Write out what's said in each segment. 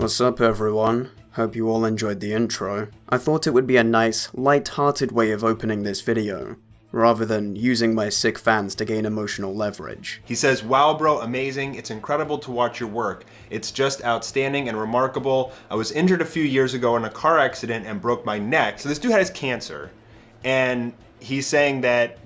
What's up everyone? Hope you all enjoyed the intro. I thought it would be a nice, light-hearted way of opening this video, rather than using my sick fans to gain emotional leverage. He says, "Wow bro, amazing. It's incredible to watch your work. It's just outstanding and remarkable. I was injured a few years ago in a car accident and broke my neck." So this dude has cancer, and he's saying that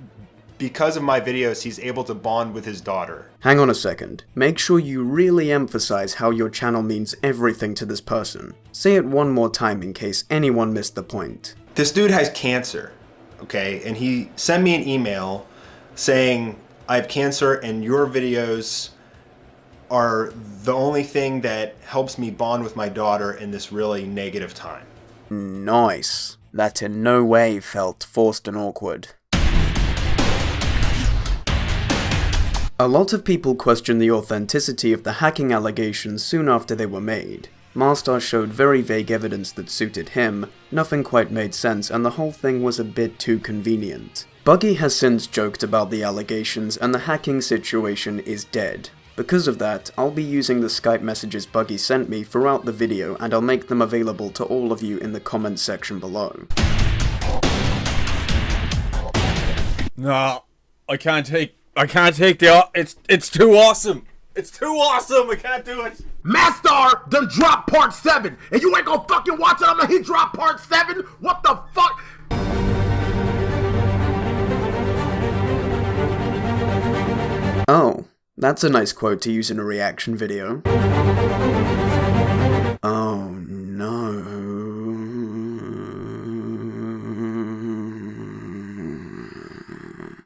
because of my videos, he's able to bond with his daughter. Hang on a second. Make sure you really emphasize how your channel means everything to this person. Say it one more time in case anyone missed the point. This dude has cancer, okay? And he sent me an email saying, "I have cancer and your videos are the only thing that helps me bond with my daughter in this really negative time." Nice. That in no way felt forced and awkward. A lot of people questioned the authenticity of the hacking allegations soon after they were made. MaSTAR showed very vague evidence that suited him, nothing quite made sense, and the whole thing was a bit too convenient. Buggy has since joked about the allegations and the hacking situation is dead. Because of that, I'll be using the Skype messages Buggy sent me throughout the video and I'll make them available to all of you in the comments section below. No, I can't take the, it's too awesome. It's too awesome, I can't do it. MaSTAR done dropped part 7, and you ain't gonna fucking watch it until he drop part 7? What the fuck? Oh, that's a nice quote to use in a reaction video. Oh no.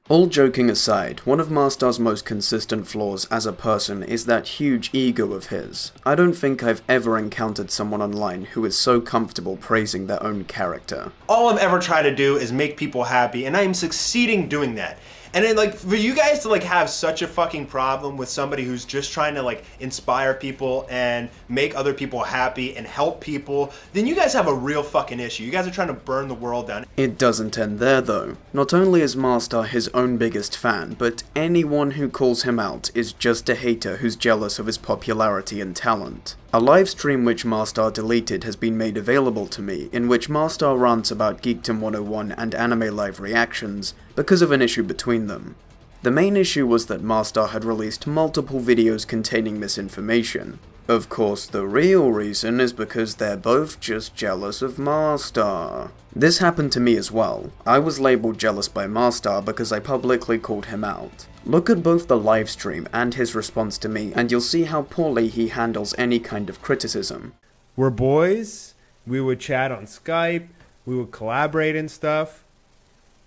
All joking aside, one of MaSTAR's most consistent flaws as a person is that huge ego of his. I don't think I've ever encountered someone online who is so comfortable praising their own character. All I've ever tried to do is make people happy, and I am succeeding doing that. And then, like, for you guys to, like, have such a fucking problem with somebody who's just trying to, like, inspire people and make other people happy and help people, then you guys have a real fucking issue. You guys are trying to burn the world down. It doesn't end there, though. Not only is MaSTAR his own biggest fan, but anyone who calls him out is just a hater who's jealous of his popularity and talent. A livestream which MaSTAR deleted has been made available to me, in which MaSTAR rants about Geekdom 101 and Anime Live reactions because of an issue between them. The main issue was that MaSTAR had released multiple videos containing misinformation. Of course, the real reason is because they're both just jealous of MaSTAR. This happened to me as well. I was labeled jealous by MaSTAR because I publicly called him out. Look at both the livestream and his response to me, and you'll see how poorly he handles any kind of criticism. We're boys, we would chat on Skype, we would collaborate and stuff,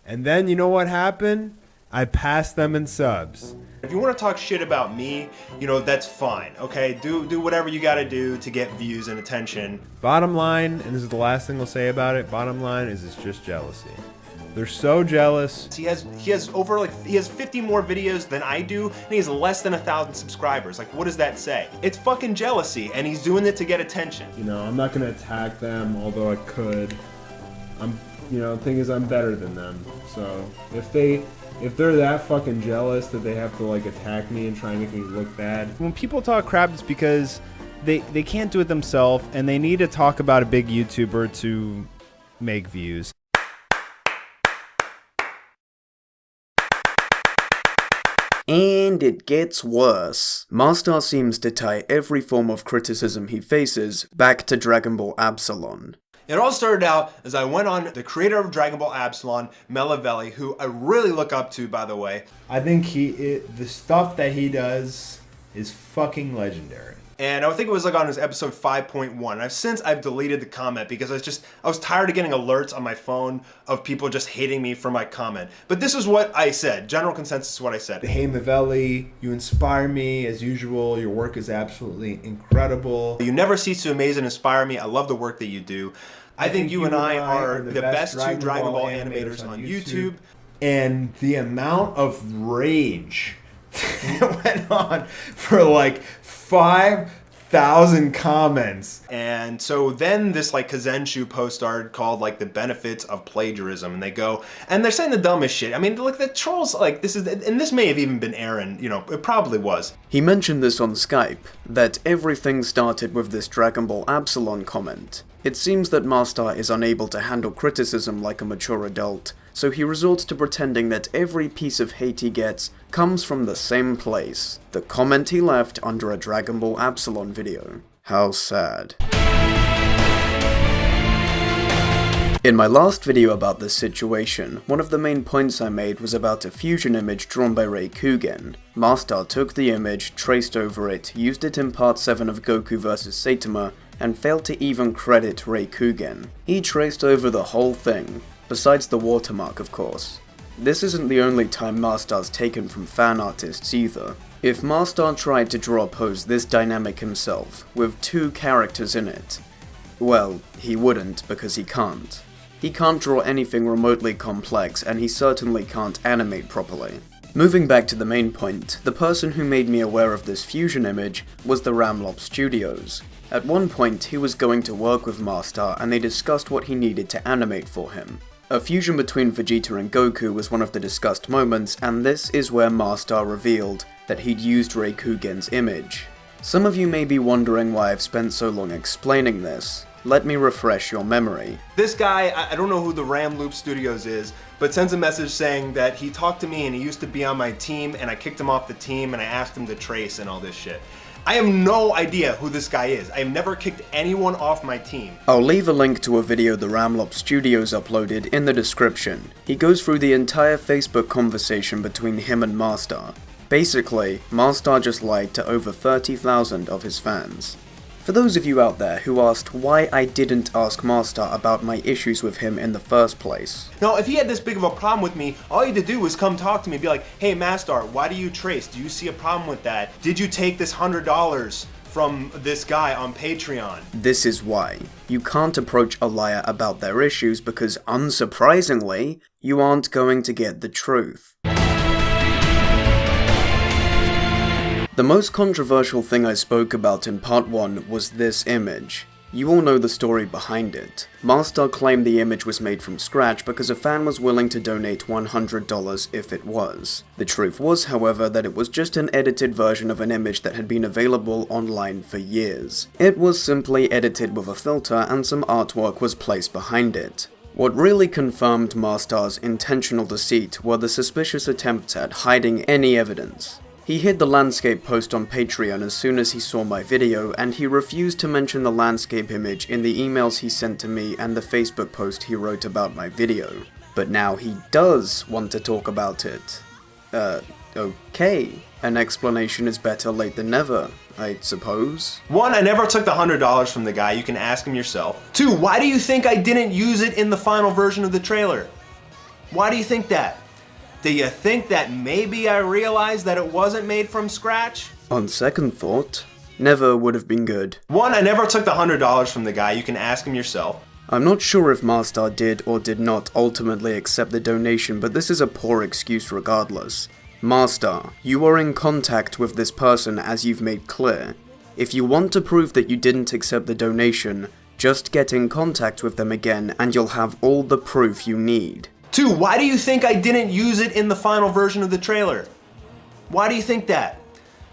and then you know what happened? I passed them in subs. If you want to talk shit about me, you know, that's fine, okay? Do whatever you gotta do to get views and attention. Bottom line, and this is the last thing I'll say about it, bottom line is it's just jealousy. They're so jealous. He has 50 more videos than I do, and he has less than 1,000 subscribers. Like, what does that say? It's fucking jealousy, and he's doing it to get attention. You know, I'm not gonna attack them, although I could. The thing is, I'm better than them. So if they're that fucking jealous that they have to like attack me and try and make me look bad. When people talk crap, it's because they can't do it themselves, and they need to talk about a big YouTuber to make views. And it gets worse. MaSTAR seems to tie every form of criticism he faces back to Dragon Ball Absalon. It all started out as I went on the creator of Dragon Ball Absalon, Melavelli, who I really look up to, by the way. I think the stuff that he does is fucking legendary. And I think it was like on his episode 5.1. I've deleted the comment because I was tired of getting alerts on my phone of people just hating me for my comment. But this is what I said. General consensus is what I said. Hey Mavelli, you inspire me as usual. Your work is absolutely incredible. You never cease to amaze and inspire me. I love the work that you do. I think you and I are the best two Dragon Ball animators on YouTube. And the amount of rage that went on for like 5 1,000 comments. And so then this like Kazenshu post started called like the benefits of plagiarism, and they go and they're saying the dumbest shit. I mean, look, the trolls like this is, and this may have even been Aaron, you know, it probably was. He mentioned this on Skype, that everything started with this Dragon Ball Absalon comment. It seems that MaSTAR is unable to handle criticism like a mature adult, so he resorts to pretending that every piece of hate he gets comes from the same place, the comment he left under a Dragon Ball Absalon video. How sad. In my last video about this situation, one of the main points I made was about a fusion image drawn by Ray Kugen. MaSTAR took the image, traced over it, used it in part 7 of Goku vs Saitama, and failed to even credit Ray Kugen. He traced over the whole thing, besides the watermark of course. This isn't the only time MaSTAR's taken from fan artists either. If MaSTAR tried to draw a pose this dynamic himself, with 2 characters in it, well, he wouldn't because he can't. He can't draw anything remotely complex, and he certainly can't animate properly. Moving back to the main point, the person who made me aware of this fusion image was the Ramlop Studios. At one point, he was going to work with MaSTAR and they discussed what he needed to animate for him. A fusion between Vegeta and Goku was one of the discussed moments, and this is where MaSTAR revealed that he'd used Ray Kugen's image. Some of you may be wondering why I've spent so long explaining this. Let me refresh your memory. This guy, I don't know who the Ramloop Studios is, but sends a message saying that he talked to me and he used to be on my team and I kicked him off the team and I asked him to trace and all this shit. I have no idea who this guy is. I have never kicked anyone off my team. I'll leave a link to a video the Ramlop Studios uploaded in the description. He goes through the entire Facebook conversation between him and MaSTAR. Basically, MaSTAR just lied to over 30,000 of his fans. For those of you out there who asked why I didn't ask MaSTAR about my issues with him in the first place. Now, if he had this big of a problem with me, all he had to do was come talk to me and be like, hey MaSTAR, why do you trace? Do you see a problem with that? Did you take this $100 from this guy on Patreon? This is why. You can't approach a liar about their issues because, unsurprisingly, you aren't going to get the truth. The most controversial thing I spoke about in part 1 was this image. You all know the story behind it. MaSTAR claimed the image was made from scratch because a fan was willing to donate $100 if it was. The truth was, however, that it was just an edited version of an image that had been available online for years. It was simply edited with a filter and some artwork was placed behind it. What really confirmed MaSTAR's intentional deceit were the suspicious attempts at hiding any evidence. He hid the landscape post on Patreon as soon as he saw my video, and he refused to mention the landscape image in the emails he sent to me and the Facebook post he wrote about my video. But now he does want to talk about it. Okay. An explanation is better late than never, I suppose. 1, I never took the $100 from the guy, you can ask him yourself. 2, why do you think I didn't use it in the final version of the trailer? Why do you think that? Do you think that maybe I realized that it wasn't made from scratch? On second thought, never would have been good. 1, I never took the $100 from the guy, you can ask him yourself. I'm not sure if MaSTAR did or did not ultimately accept the donation, but this is a poor excuse regardless. MaSTAR, you are in contact with this person as you've made clear. If you want to prove that you didn't accept the donation, just get in contact with them again and you'll have all the proof you need. 2, why do you think I didn't use it in the final version of the trailer? Why do you think that?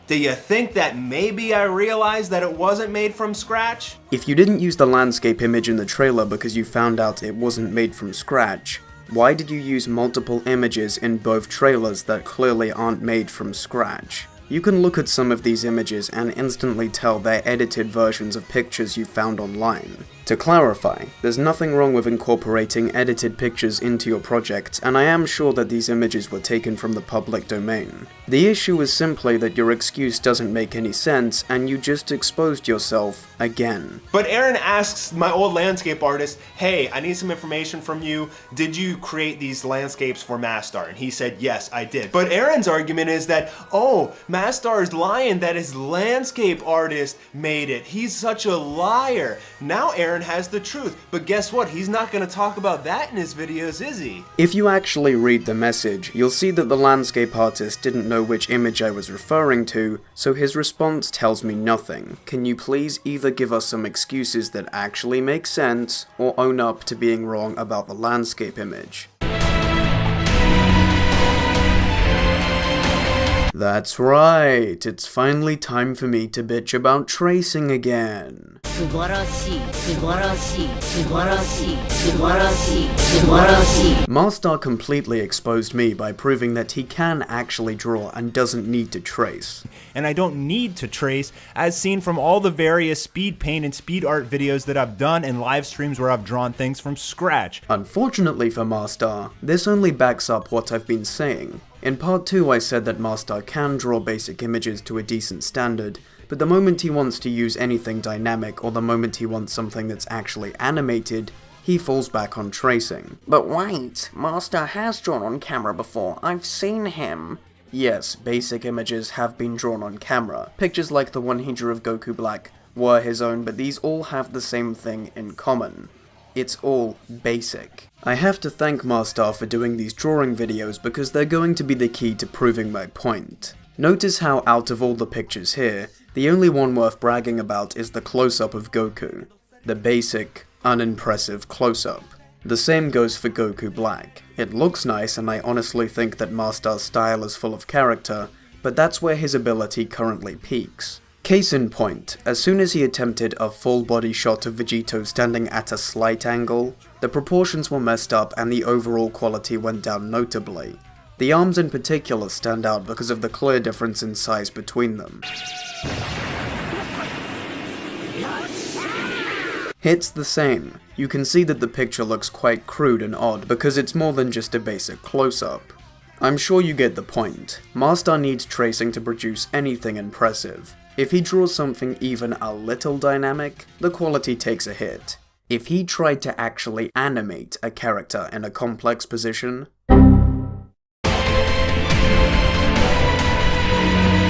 Do you think that maybe I realized that it wasn't made from scratch? If you didn't use the landscape image in the trailer because you found out it wasn't made from scratch, why did you use multiple images in both trailers that clearly aren't made from scratch? You can look at some of these images and instantly tell they're edited versions of pictures you found online. To clarify, there's nothing wrong with incorporating edited pictures into your project, and I am sure that these images were taken from the public domain. The issue is simply that your excuse doesn't make any sense, and you just exposed yourself again. But Aaron asks my old landscape artist, hey, I need some information from you. Did you create these landscapes for MaSTAR? And he said, yes, I did. But Aaron's argument is that, oh, MaSTAR is lying that his landscape artist made it. He's such a liar. Now Aaron has the truth. But guess what? He's not going to talk about that in his videos, is he? If you actually read the message, you'll see that the landscape artist didn't know which image I was referring to, so his response tells me nothing. Can you please either give us some excuses that actually make sense, or own up to being wrong about the landscape image? That's right, it's finally time for me to bitch about tracing again. MaSTAR completely exposed me by proving that he can actually draw and doesn't need to trace. And I don't need to trace, as seen from all the various speed paint and speed art videos that I've done and live streams where I've drawn things from scratch. Unfortunately for MaSTAR, this only backs up what I've been saying. In part 2 I said that MaSTAR can draw basic images to a decent standard, but the moment he wants to use anything dynamic or the moment he wants something that's actually animated, he falls back on tracing. But wait, MaSTAR has drawn on camera before, I've seen him. Yes, basic images have been drawn on camera. Pictures like the one he drew of Goku Black were his own, but these all have the same thing in common. It's all basic. I have to thank MaSTAR for doing these drawing videos because they're going to be the key to proving my point. Notice how out of all the pictures here, the only one worth bragging about is the close-up of Goku. The basic, unimpressive close-up. The same goes for Goku Black. It looks nice and I honestly think that MaSTAR's style is full of character, but that's where his ability currently peaks. Case in point, as soon as he attempted a full body shot of Vegito standing at a slight angle, the proportions were messed up and the overall quality went down notably. The arms in particular stand out because of the clear difference in size between them. Hit's the same. You can see that the picture looks quite crude and odd because it's more than just a basic close-up. I'm sure you get the point. MaSTAR needs tracing to produce anything impressive. If he draws something even a little dynamic, the quality takes a hit. If he tried to actually animate a character in a complex position...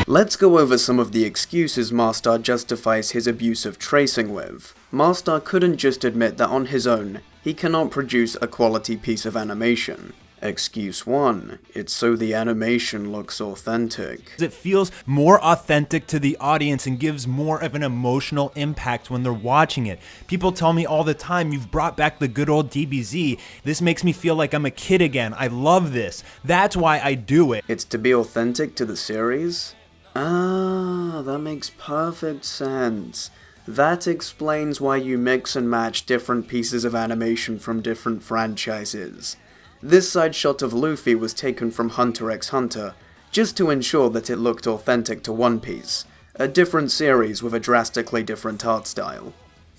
Let's go over some of the excuses MaSTAR justifies his abuse of tracing with. MaSTAR couldn't just admit that on his own, he cannot produce a quality piece of animation. Excuse 1, it's so the animation looks authentic. It feels more authentic to the audience and gives more of an emotional impact when they're watching it. People tell me all the time, you've brought back the good old DBZ. This makes me feel like I'm a kid again. I love this. That's why I do it. It's to be authentic to the series? Ah, that makes perfect sense. That explains why you mix and match different pieces of animation from different franchises. This side shot of Luffy was taken from Hunter x Hunter, just to ensure that it looked authentic to One Piece, a different series with a drastically different art style.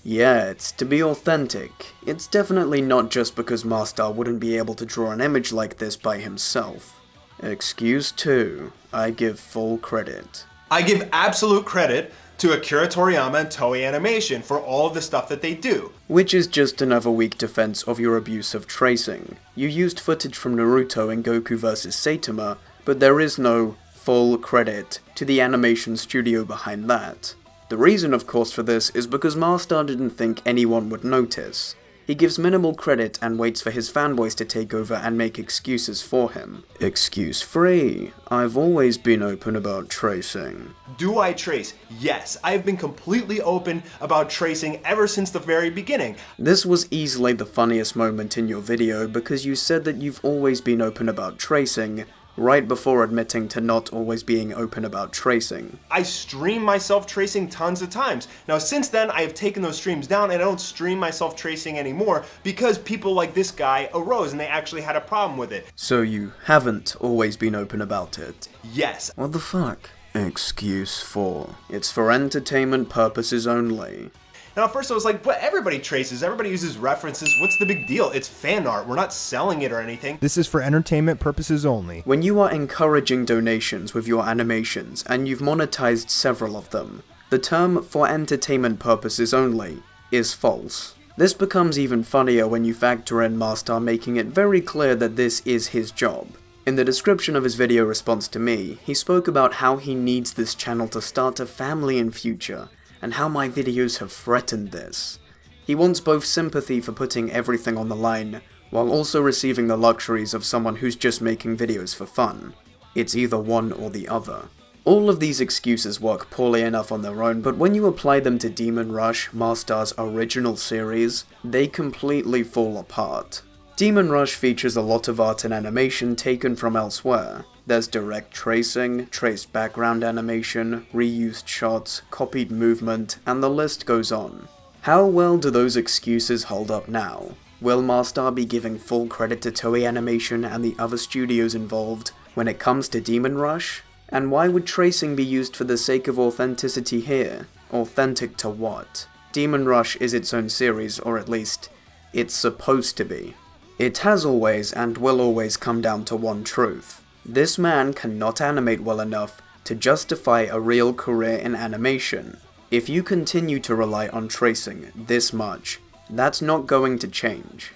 Yeah, it's to be authentic. It's definitely not just because MaSTAR wouldn't be able to draw an image like this by himself. Excuse 2, I give full credit. I give absolute credit to Akira Toriyama and Toei Animation for all of the stuff that they do. Which is just another weak defense of your abuse of tracing. You used footage from Naruto in Goku vs Saitama, but there is no full credit to the animation studio behind that. The reason, of course, for this is because MaSTAR didn't think anyone would notice. He gives minimal credit and waits for his fanboys to take over and make excuses for him. Excuse free. I've always been open about tracing. Do I trace? Yes, I've been completely open about tracing ever since the very beginning. This was easily the funniest moment in your video because you said that you've always been open about tracing, right before admitting to not always being open about tracing. I stream myself tracing tons of times. Now since then I have taken those streams down and I don't stream myself tracing anymore because people like this guy arose and they actually had a problem with it. So you haven't always been open about it? Yes. What the fuck? Excuse 4. It's for entertainment purposes only. Now at first I was like, but everybody traces, everybody uses references, what's the big deal? It's fan art, we're not selling it or anything. This is for entertainment purposes only. When you are encouraging donations with your animations, and you've monetized several of them, The term "for entertainment purposes only" is false. This becomes even funnier when you factor in MaSTAR making it very clear that this is his job. In the description of his video response to me, he spoke about how he needs this channel to start a family in future, and how my videos have threatened this. He wants both sympathy for putting everything on the line, while also receiving the luxuries of someone who's just making videos for fun. It's either one or the other. All of these excuses work poorly enough on their own, but when you apply them to Demon Rush, MaSTAR's original series, they completely fall apart. Demon Rush features a lot of art and animation taken from elsewhere. There's direct tracing, traced background animation, reused shots, copied movement, and the list goes on. How well do those excuses hold up now? Will MaSTAR be giving full credit to Toei Animation and the other studios involved when it comes to Demon Rush? And why would tracing be used for the sake of authenticity here? Authentic to what? Demon Rush is its own series, or at least, it's supposed to be. It has always and will always come down to one truth. This man cannot animate well enough to justify a real career in animation. If you continue to rely on tracing this much, that's not going to change.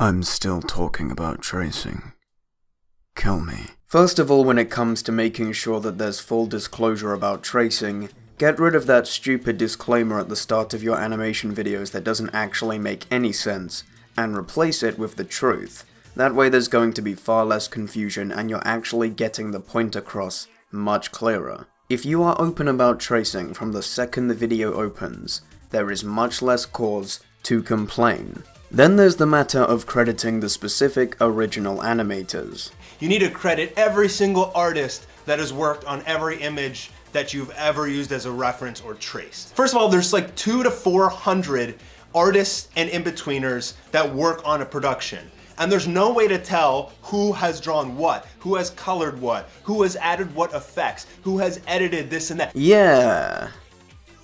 I'm still talking about tracing. Kill me. First of all, when it comes to making sure that there's full disclosure about tracing, get rid of that stupid disclaimer at the start of your animation videos that doesn't actually make any sense, and replace it with the truth. That way there's going to be far less confusion and you're actually getting the point across much clearer. If you are open about tracing from the second the video opens, there is much less cause to complain. Then there's the matter of crediting the specific original animators. You need to credit every single artist that has worked on every image that you've ever used as a reference or traced. First of all, there's like 200 to 400 artists and in-betweeners that work on a production. And there's no way to tell who has drawn what, who has colored what, who has added what effects, who has edited this and that. Yeah.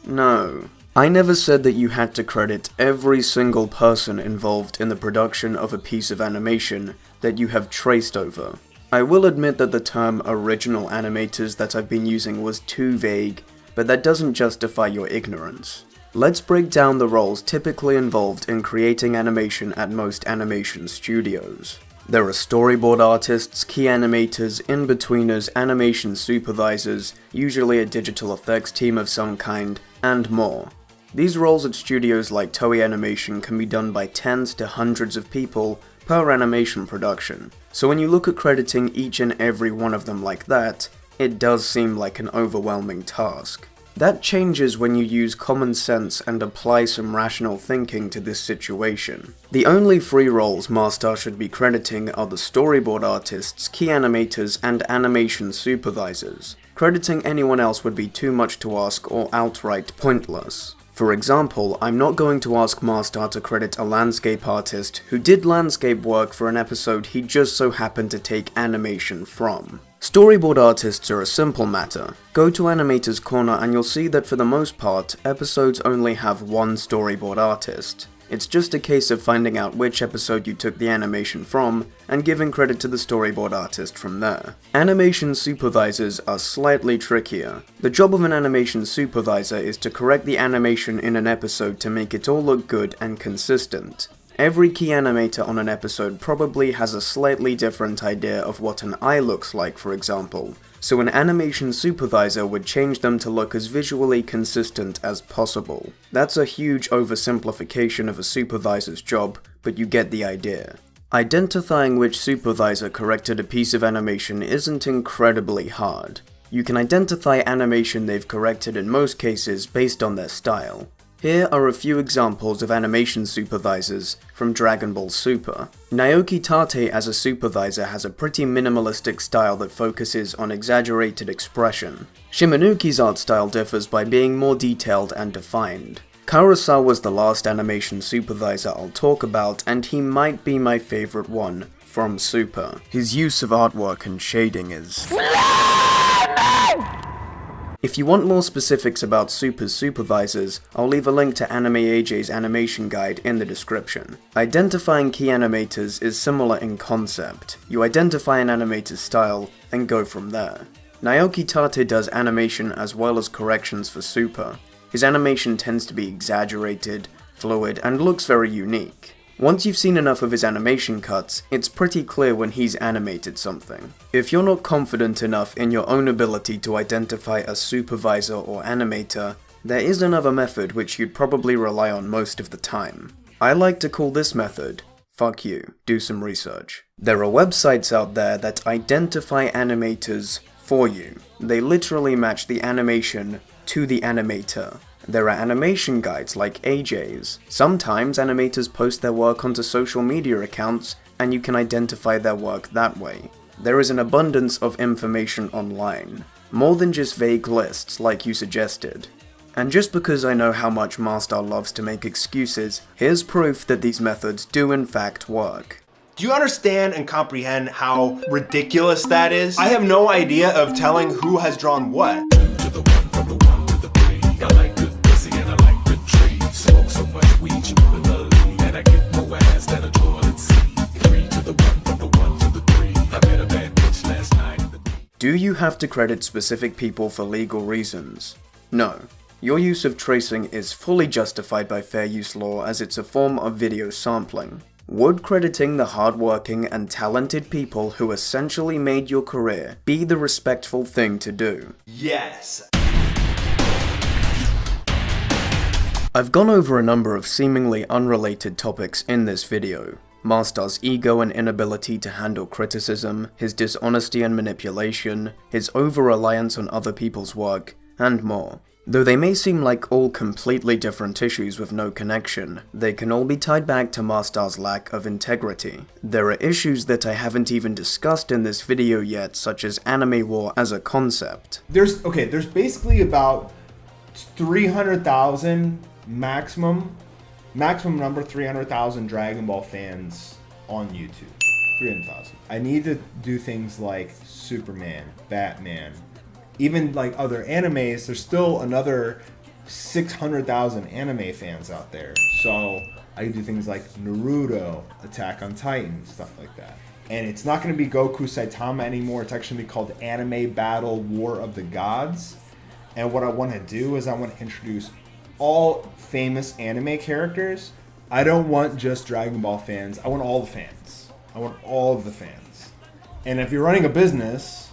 No. I never said that you had to credit every single person involved in the production of a piece of animation that you have traced over. I will admit that the term original animators that I've been using was too vague, but that doesn't justify your ignorance. Let's break down the roles typically involved in creating animation at most animation studios. There are storyboard artists, key animators, in-betweeners, animation supervisors, usually a digital effects team of some kind, and more. These roles at studios like Toei Animation can be done by tens to hundreds of people per animation production, so when you look at crediting each and every one of them like that, it does seem like an overwhelming task. That changes when you use common sense and apply some rational thinking to this situation. The only free roles MaSTAR should be crediting are the storyboard artists, key animators, and animation supervisors. Crediting anyone else would be too much to ask or outright pointless. For example, I'm not going to ask MaSTAR to credit a landscape artist who did landscape work for an episode he just so happened to take animation from. Storyboard artists are a simple matter. Go to Animator's Corner and you'll see that for the most part, episodes only have one storyboard artist. It's just a case of finding out which episode you took the animation from, and giving credit to the storyboard artist from there. Animation supervisors are slightly trickier. The job of an animation supervisor is to correct the animation in an episode to make it all look good and consistent. Every key animator on an episode probably has a slightly different idea of what an eye looks like, for example, so an animation supervisor would change them to look as visually consistent as possible. That's a huge oversimplification of a supervisor's job, but you get the idea. Identifying which supervisor corrected a piece of animation isn't incredibly hard. You can identify animation they've corrected in most cases based on their style. Here are a few examples of animation supervisors from Dragon Ball Super. Naoki Tate as a supervisor has a pretty minimalistic style that focuses on exaggerated expression. Shimanuki's art style differs by being more detailed and defined. Kurosawa was the last animation supervisor I'll talk about, and he might be my favorite one from Super. His use of artwork and shading is If you want more specifics about Super's supervisors, I'll leave a link to Anime AJ's animation guide in the description. Identifying key animators is similar in concept. You identify an animator's style, and go from there. Naoki Tate does animation as well as corrections for Super. His animation tends to be exaggerated, fluid, and looks very unique. Once you've seen enough of his animation cuts, it's pretty clear when he's animated something. If you're not confident enough in your own ability to identify a supervisor or animator, there is another method which you'd probably rely on most of the time. I like to call this method, fuck you, do some research. There are websites out there that identify animators for you. They literally match the animation to the animator. There are animation guides like AJ's. Sometimes animators post their work onto social media accounts and you can identify their work that way. There is an abundance of information online, more than just vague lists like you suggested. And just because I know how much MaSTAR loves to make excuses, here's proof that these methods do in fact work. Do you understand and comprehend how ridiculous that is? I have no idea of telling who has drawn what. Do you have to credit specific people for legal reasons? No. Your use of tracing is fully justified by fair use law as it's a form of video sampling. Would crediting the hardworking and talented people who essentially made your career be the respectful thing to do? Yes. I've gone over a number of seemingly unrelated topics in this video. MaSTAR's ego and inability to handle criticism, his dishonesty and manipulation, his over-reliance on other people's work, and more. Though they may seem like all completely different issues with no connection, they can all be tied back to MaSTAR's lack of integrity. There are issues that I haven't even discussed in this video yet, such as anime war as a concept. There's basically about 300,000 maximum number 300,000 Dragon Ball fans on YouTube. 300,000. I need to do things like Superman, Batman, even like other animes. There's still another 600,000 anime fans out there. So I do things like Naruto, Attack on Titan, stuff like that. And it's not going to be Goku Saitama anymore. It's actually going to be called Anime Battle War of the Gods. And what I want to do is I want to introduce all famous anime characters. I don't want just Dragon Ball fans. I want all the fans. I want all of the fans. And if you're running a business,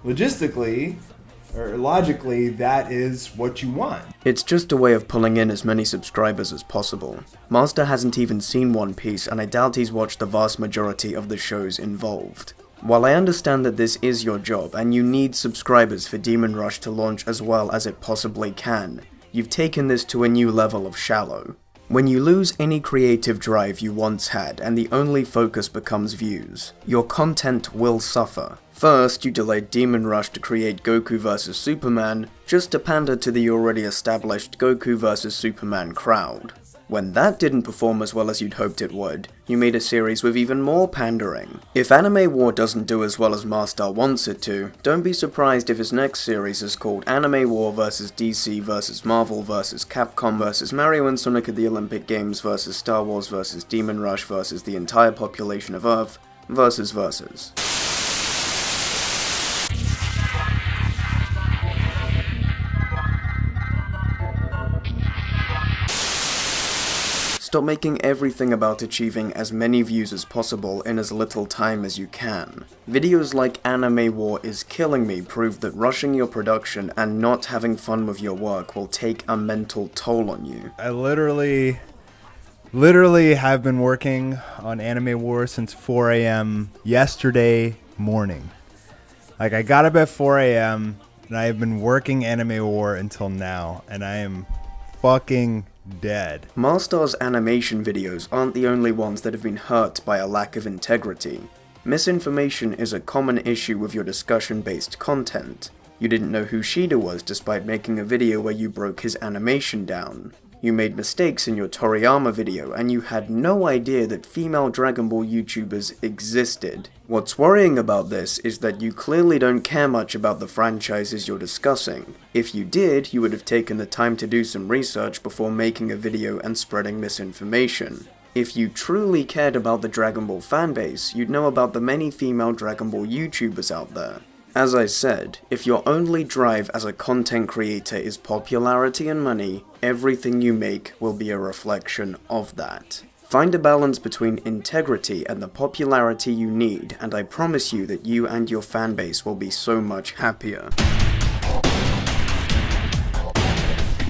logistically or logically, that is what you want. It's just a way of pulling in as many subscribers as possible. MaSTAR hasn't even seen One Piece, and I doubt he's watched the vast majority of the shows involved. While I understand that this is your job and you need subscribers for Demon Rush to launch as well as it possibly can, you've taken this to a new level of shallow. When you lose any creative drive you once had and the only focus becomes views, your content will suffer. First, you delayed Demon Rush to create Goku vs Superman, just to pander to the already established Goku vs Superman crowd. When that didn't perform as well as you'd hoped it would, you made a series with even more pandering. If Anime War doesn't do as well as MaSTAR wants it to, don't be surprised if his next series is called Anime War vs DC vs Marvel vs Capcom vs Mario and Sonic at the Olympic Games vs Star Wars vs Demon Rush vs the entire population of Earth versus. Stop making everything about achieving as many views as possible in as little time as you can. Videos like Anime War is killing me prove that rushing your production and not having fun with your work will take a mental toll on you. I literally have been working on Anime War since 4 a.m. yesterday morning. Like, I got up at 4 a.m. and I have been working Anime War until now, and I am fucking dead. MaSTAR's animation videos aren't the only ones that have been hurt by a lack of integrity. Misinformation is a common issue with your discussion-based content. You didn't know who Shida was despite making a video where you broke his animation down. You made mistakes in your Toriyama video, and you had no idea that female Dragon Ball YouTubers existed. What's worrying about this is that you clearly don't care much about the franchises you're discussing. If you did, you would have taken the time to do some research before making a video and spreading misinformation. If you truly cared about the Dragon Ball fanbase, you'd know about the many female Dragon Ball YouTubers out there. As I said, if your only drive as a content creator is popularity and money, everything you make will be a reflection of that. Find a balance between integrity and the popularity you need, and I promise you that you and your fanbase will be so much happier.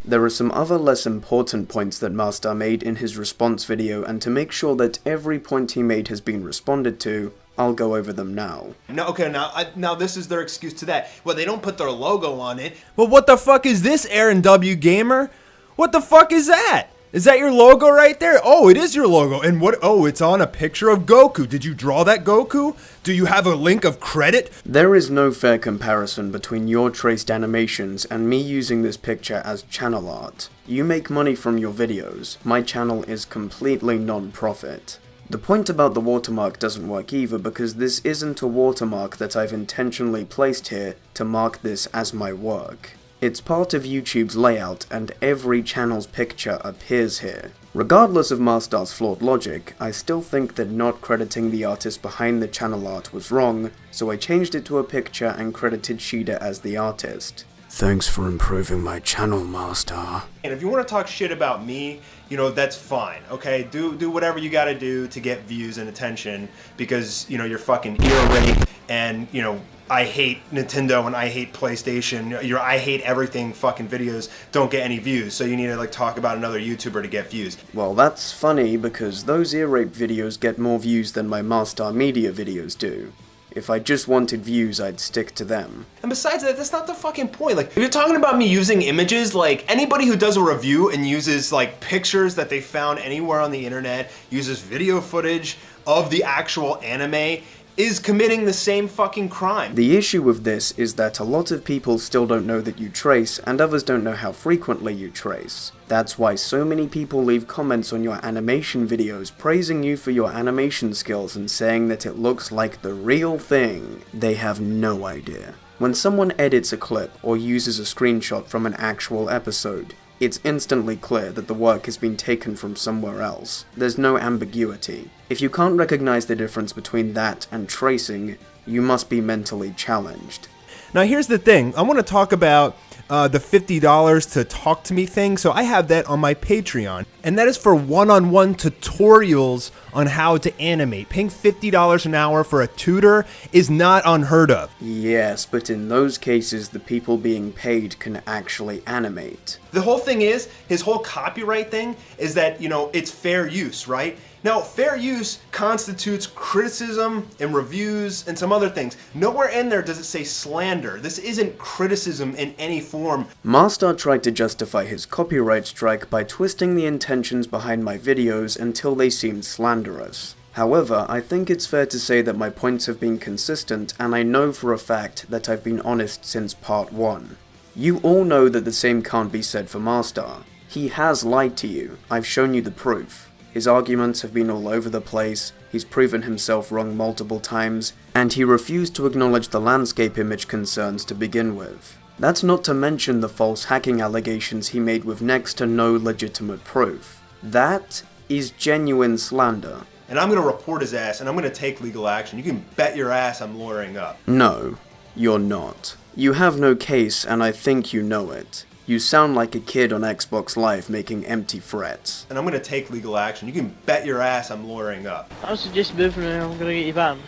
There are some other less important points that MaSTAR made in his response video, and to make sure that every point he made has been responded to, I'll go over them now. No, okay, now this is their excuse to that. Well, they don't put their logo on it. Well, what the fuck is this, Aaron W. Gamer? What the fuck is that? Is that your logo right there? Oh, it is your logo. And what? Oh, it's on a picture of Goku. Did you draw that Goku? Do you have a link of credit? There is no fair comparison between your traced animations and me using this picture as channel art. You make money from your videos. My channel is completely non-profit. The point about the watermark doesn't work either, because this isn't a watermark that I've intentionally placed here to mark this as my work. It's part of YouTube's layout, and every channel's picture appears here. Regardless of MaSTAR's flawed logic, I still think that not crediting the artist behind the channel art was wrong, so I changed it to a picture and credited Shida as the artist. Thanks for improving my channel, MaSTAR. And if you want to talk shit about me, you know, that's fine, okay? Do whatever you gotta do to get views and attention, because, you know, you're fucking ear rape, and, you know, I hate Nintendo and I hate PlayStation. I hate everything fucking videos don't get any views, so you need to like talk about another YouTuber to get views. Well, that's funny, because those ear rape videos get more views than my MaSTAR Media videos do. If I just wanted views, I'd stick to them. And besides that, that's not the fucking point. Like, if you're talking about me using images, like, anybody who does a review and uses, like, pictures that they found anywhere on the internet, uses video footage of the actual anime, is committing the same fucking crime. The issue with this is that a lot of people still don't know that you trace, and others don't know how frequently you trace. That's why so many people leave comments on your animation videos praising you for your animation skills and saying that it looks like the real thing. They have no idea. When someone edits a clip or uses a screenshot from an actual episode, it's instantly clear that the work has been taken from somewhere else. There's no ambiguity. If you can't recognize the difference between that and tracing, you must be mentally challenged. Now here's the thing, I want to talk about the $50 to talk to me thing. So I have that on my Patreon, and that is for one-on-one tutorials on how to animate. Paying $50 an hour for a tutor is not unheard of. Yes, but in those cases, the people being paid can actually animate. The whole thing is, his whole copyright thing is that, you know, it's fair use, right? Now, fair use constitutes criticism and reviews and some other things. Nowhere in there does it say slander. This isn't criticism in any form. MaSTAR tried to justify his copyright strike by twisting the intentions behind my videos until they seemed slanderous. However, I think it's fair to say that my points have been consistent, and I know for a fact that I've been honest since part 1. You all know that the same can't be said for MaSTAR. He has lied to you. I've shown you the proof. His arguments have been all over the place, he's proven himself wrong multiple times, and he refused to acknowledge the landscape image concerns to begin with. That's not to mention the false hacking allegations he made with next to no legitimate proof. That is genuine slander. And I'm gonna report his ass, and I'm gonna take legal action. You can bet your ass I'm lawyering up. No, you're not. You have no case, and I think you know it. You sound like a kid on Xbox Live making empty threats. And I'm gonna take legal action. You can bet your ass I'm lawyering up. I suggest moving and I'm gonna get you van.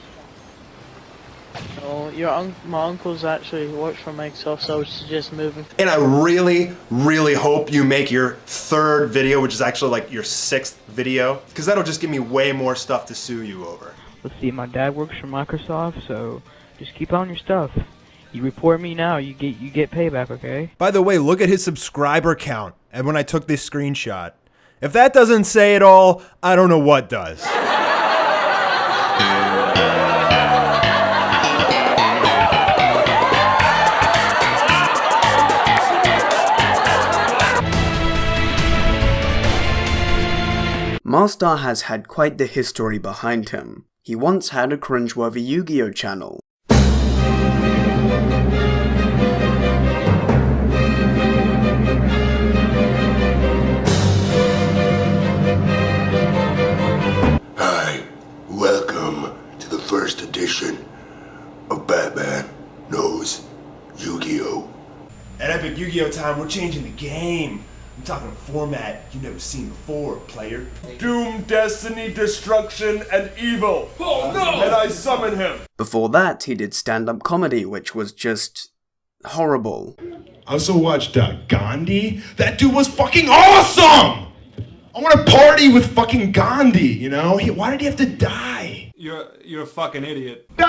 So my uncle's actually works for Microsoft, so I would suggest moving. And I really, really hope you make your 3rd video, which is actually like your 6th video, because that'll just give me way more stuff to sue you over. Let's see, my dad works for Microsoft, so just keep on your stuff. You report me now, you get payback, okay? By the way, look at his subscriber count and when I took this screenshot. If that doesn't say it all, I don't know what does. MaSTAR has had quite the history behind him. He once had a cringeworthy Yu-Gi-Oh channel. Hi, welcome to the first edition of Batman Knows Yu-Gi-Oh! At Epic Yu-Gi-Oh time, we're changing the game. I'm talking a format you've never seen before, player. Doom, destiny, destruction, and evil. Oh no! And I summon him. Before that, he did stand-up comedy, which was just horrible. I also watched Gandhi. That dude was fucking awesome! I want to party with fucking Gandhi, you know? Why did he have to die? You're a fucking idiot. No,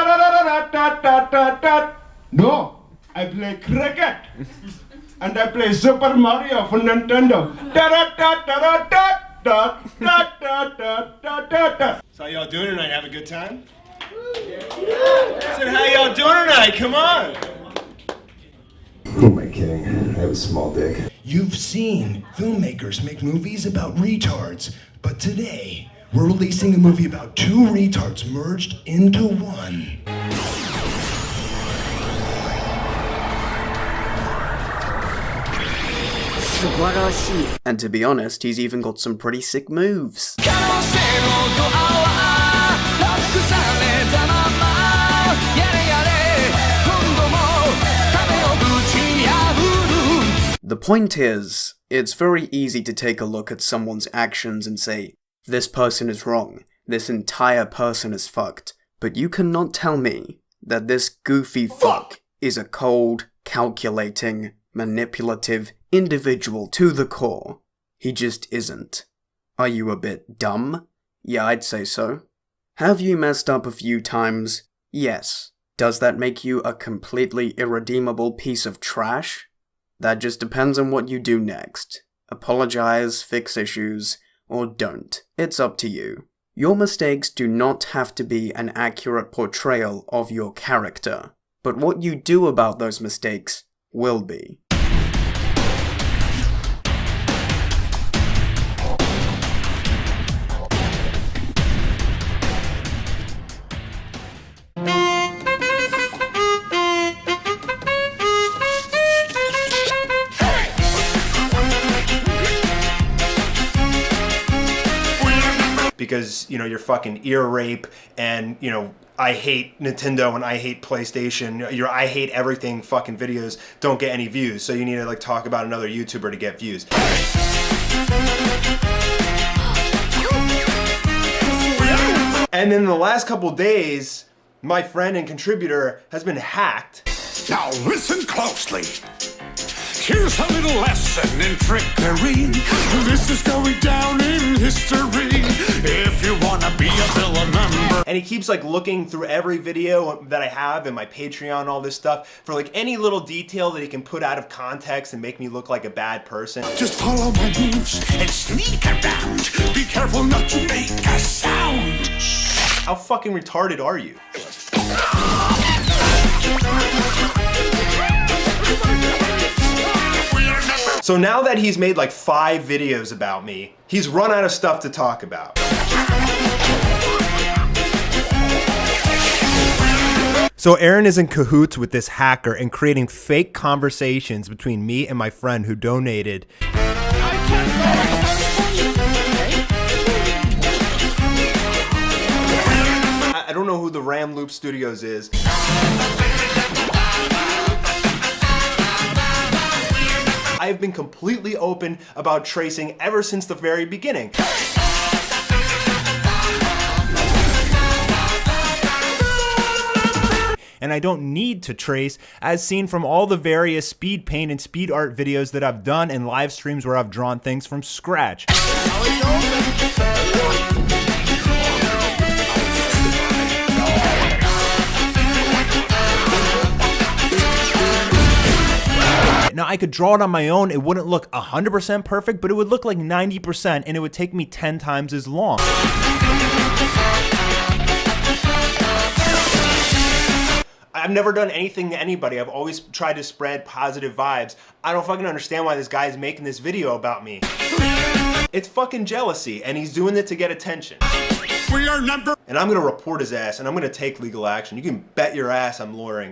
I play cricket. And I play Super Mario for Nintendo. So how y'all doing tonight? Have a good time? I said, how y'all doing tonight? Come on. Who am I kidding? I have a small dick. You've seen filmmakers make movies about retards, but today we're releasing a movie about two retards merged into one. And to be honest, he's even got some pretty sick moves. The point is, it's very easy to take a look at someone's actions and say, this person is wrong, this entire person is fucked, but you cannot tell me that this goofy fuck is a cold, calculating, manipulative individual to the core. He just isn't. Are you a bit dumb? Yeah, I'd say so. Have you messed up a few times? Yes. Does that make you a completely irredeemable piece of trash? That just depends on what you do next. Apologize, fix issues, or don't. It's up to you. Your mistakes do not have to be an accurate portrayal of your character, but what you do about those mistakes will be. Because, you know, you're fucking ear rape and, you know, I hate Nintendo and I hate PlayStation. Your I hate everything fucking videos don't get any views. So you need to like talk about another YouTuber to get views. And then the last couple days, my friend and contributor has been hacked. Now listen closely. Here's a little lesson in trickery. This is going down in history. If you wanna be a villain member. And he keeps like looking through every video that I have in my Patreon and all this stuff for like any little detail that he can put out of context and make me look like a bad person. Just follow my moves and sneak around. Be careful not to make a sound. How fucking retarded are you? So now that he's made like 5 videos about me, he's run out of stuff to talk about. So Aaron is in cahoots with this hacker and creating fake conversations between me and my friend who donated. I don't know who the Ram Loop Studios is. I've been completely open about tracing ever since the very beginning. And I don't need to trace, as seen from all the various speed paint and speed art videos that I've done and live streams where I've drawn things from scratch. Now, I could draw it on my own. It wouldn't look 100% perfect, but it would look like 90%, and it would take me 10 times as long. I've never done anything to anybody. I've always tried to spread positive vibes. I don't fucking understand why this guy is making this video about me. It's fucking jealousy, and he's doing it to get attention. We are number. And I'm gonna report his ass, and I'm gonna take legal action. You can bet your ass I'm lawyering